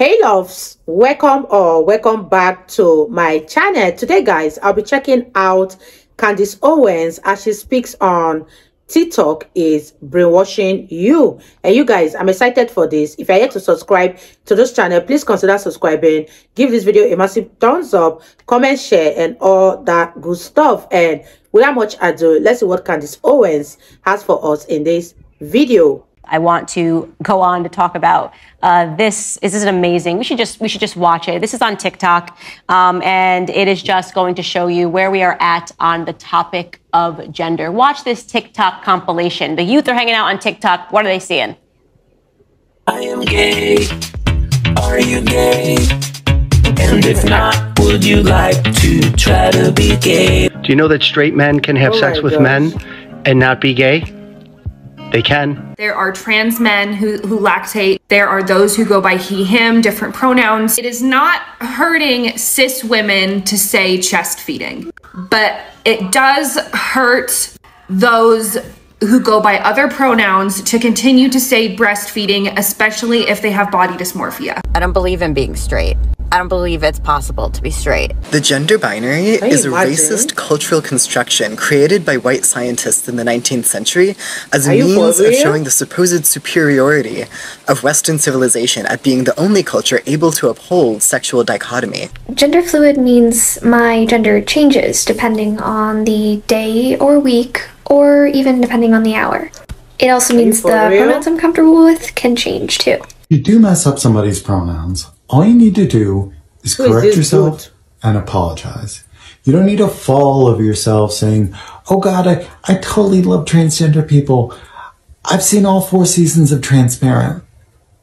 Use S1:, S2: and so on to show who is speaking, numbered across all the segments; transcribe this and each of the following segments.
S1: Hey loves, welcome or welcome back to my channel. Today guys, I'll be checking out Candace Owens as she speaks on TikTok is brainwashing you. And you guys, I'm excited for this. If you're yet to subscribe to this channel, please consider subscribing. Give this video a massive thumbs up, comment, share, and all that good stuff. And without much ado, let's see what Candace Owens has for us in this video.
S2: I want to go on to talk about this. This is amazing. We should just watch it. This is on TikTok, and it is just going to show you where we are at on the topic of gender. Watch this TikTok compilation. The youth are hanging out on TikTok. What are they seeing?
S3: I am gay. Are you gay? And if not, would you like to try to be gay?
S4: Do you know that straight men can have sex with men and not be gay? They can.
S5: There are trans men who lactate. There are those who go by he, him, different pronouns. It is not hurting cis women to say chest feeding, but it does hurt those who go by other pronouns to continue to say breastfeeding, especially if they have body dysmorphia.
S6: I don't believe in being straight. I don't believe it's possible to be straight.
S7: The gender binary is a racist cultural construction created by white scientists in the 19th century as a means of showing the supposed superiority of Western civilization at being the only culture able to uphold sexual dichotomy.
S8: Gender fluid means my gender changes depending on the day or week, or even depending on the hour. It also means the pronouns I'm comfortable with can change too.
S9: You do mess up somebody's pronouns. All you need to do is correct yourself and apologize. You don't need to fall over yourself saying, oh God, I totally love transgender people. I've seen all 4 seasons of Transparent.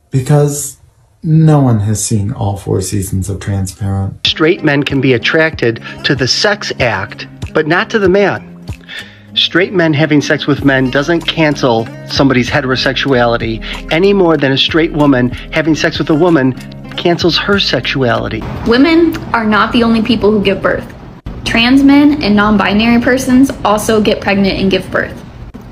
S9: Because no one has seen all 4 seasons of Transparent.
S4: Straight men can be attracted to the sex act, but not to the man. Straight men having sex with men doesn't cancel somebody's heterosexuality any more than a straight woman having sex with a woman cancels her sexuality.
S10: Women are not the only people who give birth. Trans men and non-binary persons also get pregnant and give birth.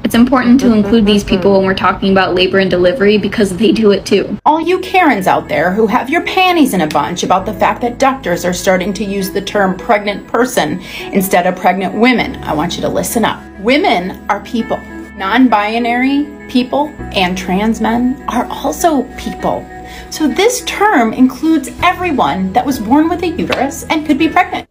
S10: It's important to include these people when we're talking about labor and delivery because they do it too.
S11: All you Karens out there who have your panties in a bunch about the fact that doctors are starting to use the term pregnant person instead of pregnant women, I want you to listen up. Women are people. Non-binary people and trans men are also people. So this term includes everyone that was born with a uterus and could be pregnant.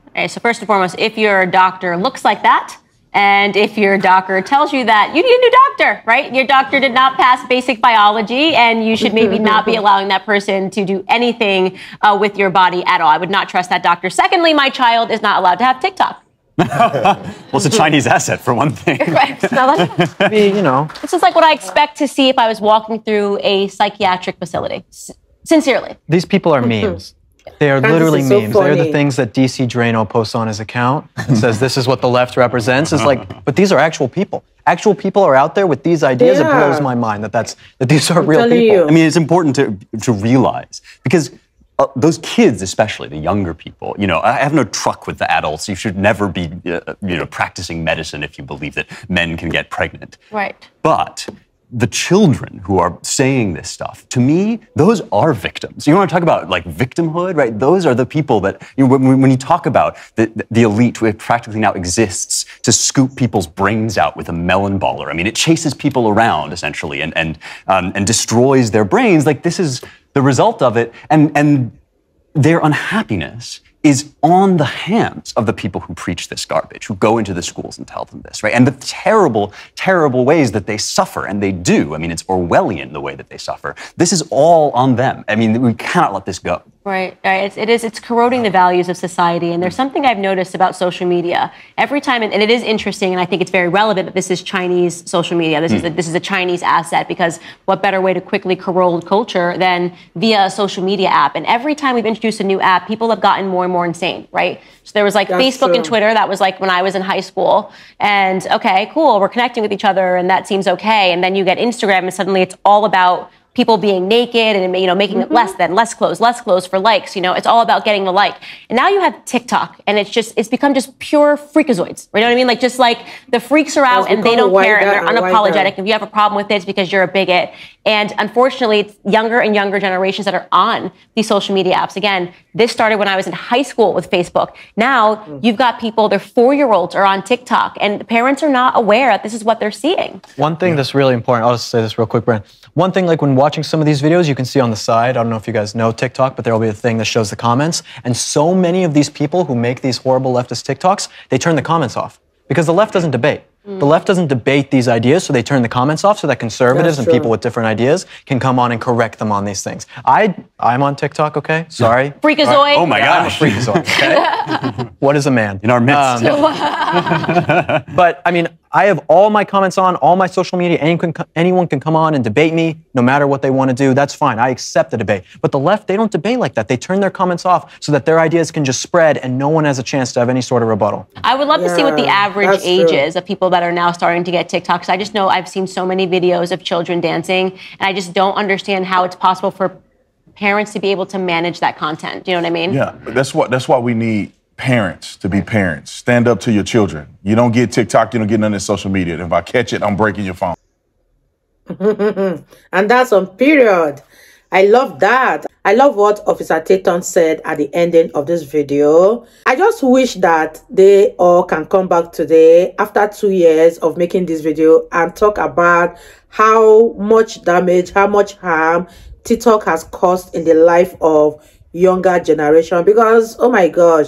S2: Okay, so first and foremost, if your doctor looks like that, and if your doctor tells you that, you need a new doctor, right? Your doctor did not pass basic biology, and you should maybe not be allowing that person to do anything with your body at all. I would not trust that doctor. Secondly, my child is not allowed to have TikTok.
S12: Well, it's a Chinese asset, for one thing.
S2: You know. This is like what I expect to see if I was walking through a psychiatric facility. Sincerely.
S13: These people are memes. They are literally memes. They're the things that DC Drano posts on his account and says, this is what the left represents. It's like, but these are actual people. Actual people are out there with these ideas. It blows my mind that these are real people.
S12: I mean, it's important to realize, because those kids, especially the younger people, you know, I have no truck with the adults. You should never be, practicing medicine if you believe that men can get pregnant.
S2: Right.
S12: But the children who are saying this stuff, to me, those are victims. You want to talk about like victimhood, right? Those are the people that, when you talk about the elite, which practically now exists to scoop people's brains out with a melon baller. I mean, it chases people around essentially and destroys their brains. Like, this is the result of it, and their unhappiness is on the hands of the people who preach this garbage, who go into the schools and tell them this, right? And the terrible, terrible ways that they suffer, and they do. I mean, it's Orwellian, the way that they suffer. This is all on them. I mean, we cannot let this go.
S2: Right. It's corroding the values of society. And there's something I've noticed about social media. Every time, and it is interesting, and I think it's very relevant that this is Chinese social media. This is a Chinese asset, because what better way to quickly corrode culture than via a social media app? And every time we've introduced a new app, people have gotten more and more insane, right? So there was like Facebook and Twitter. That was like when I was in high school. And okay, cool, we're connecting with each other and that seems okay. And then you get Instagram and suddenly it's all about people being naked and, you know, making it less clothes for likes. You know, it's all about getting the like. And now you have TikTok, and it's become just pure freakazoids. You know what I mean? Like, just like the freaks are out and they don't care and they're unapologetic. If you have a problem with it, it's because you're a bigot. And unfortunately, it's younger and younger generations that are on these social media apps. Again, this started when I was in high school with Facebook. Now you've got people, their 4-year-olds are on TikTok, and the parents are not aware that this is what they're seeing.
S13: One thing that's really important, I'll just say this real quick, Brent. One thing, like when watching some of these videos, you can see on the side, I don't know if you guys know TikTok, but there will be a thing that shows the comments. And so many of these people who make these horrible leftist TikToks, they turn the comments off because the left doesn't debate. The left doesn't debate these ideas, so they turn the comments off so that conservatives and people with different ideas can come on and correct them on these things. I'm on TikTok, okay? Sorry.
S2: Freakazoid.
S12: Oh my gosh.
S13: I'm a freakazoid, okay? What is a man?
S12: In our midst.
S13: But, I mean, I have all my comments on, all my social media. Anyone can come on and debate me, no matter what they want to do. That's fine. I accept the debate. But the left, they don't debate like that. They turn their comments off so that their ideas can just spread and no one has a chance to have any sort of rebuttal.
S2: I would love to see what the average age is of people that are now starting to get TikToks. I just know I've seen so many videos of children dancing, and I just don't understand how it's possible for parents to be able to manage that content. Do you know what I mean?
S14: Yeah, that's why we need parents to be parents. Stand up to your children. You don't get TikTok, you don't get none of social media. If I catch it, I'm breaking your phone.
S1: And that's on period. I love that. I love what Officer Tatum said at the ending of this video. I just wish that they all can come back today after 2 years of making this video and talk about how much damage, how much harm TikTok has caused in the life of younger generation. Because, oh my gosh,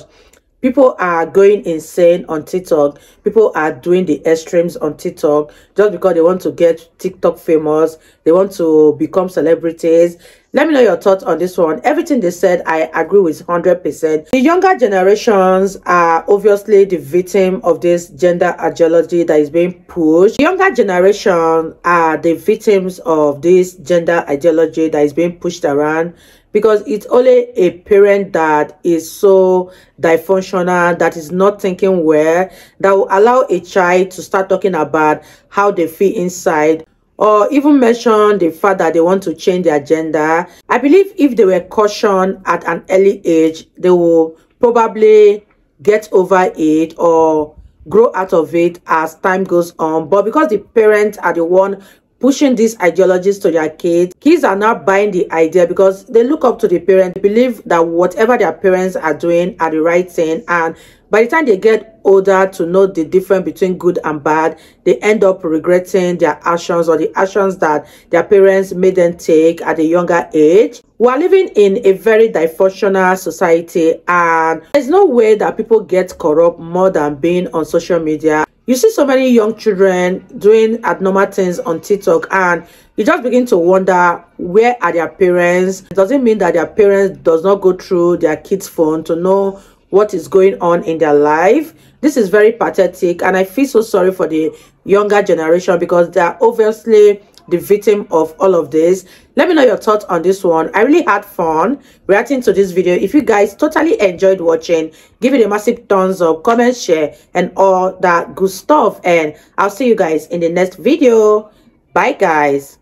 S1: people are going insane on TikTok. People are doing the extremes on TikTok just because they want to get TikTok famous. They want to become celebrities. Let me know your thoughts on this one. Everything they said, I agree with 100%. The younger generations are obviously the victim of this gender ideology that is being pushed. The younger generation are the victims of this gender ideology that is being pushed around, because it's only a parent that is so dysfunctional, that is not thinking well, that will allow a child to start talking about how they feel inside, or even mention the fact that they want to change their gender. I believe if they were cautioned at an early age, they will probably get over it or grow out of it as time goes on. But because the parents are the one pushing these ideologies to their kids are not buying the idea because they look up to the parents. They believe that whatever their parents are doing are the right thing, and by the time they get older to know the difference between good and bad, they end up regretting their actions or the actions that their parents made them take at a younger age. We are living in a very dysfunctional society, and there's no way that people get corrupt more than being on social media. You see so many young children doing abnormal things on TikTok, and you just begin to wonder, where are their parents? Does it mean that their parents does not go through their kids' phone to know what is going on in their life? This is very pathetic, and I feel so sorry for the younger generation because they are obviously the victim of all of this. Let me know your thoughts on this one. I really had fun reacting to this video. If you guys totally enjoyed watching, give it a massive thumbs up, comment, share, and all that good stuff. And I'll see you guys in the next video. Bye guys.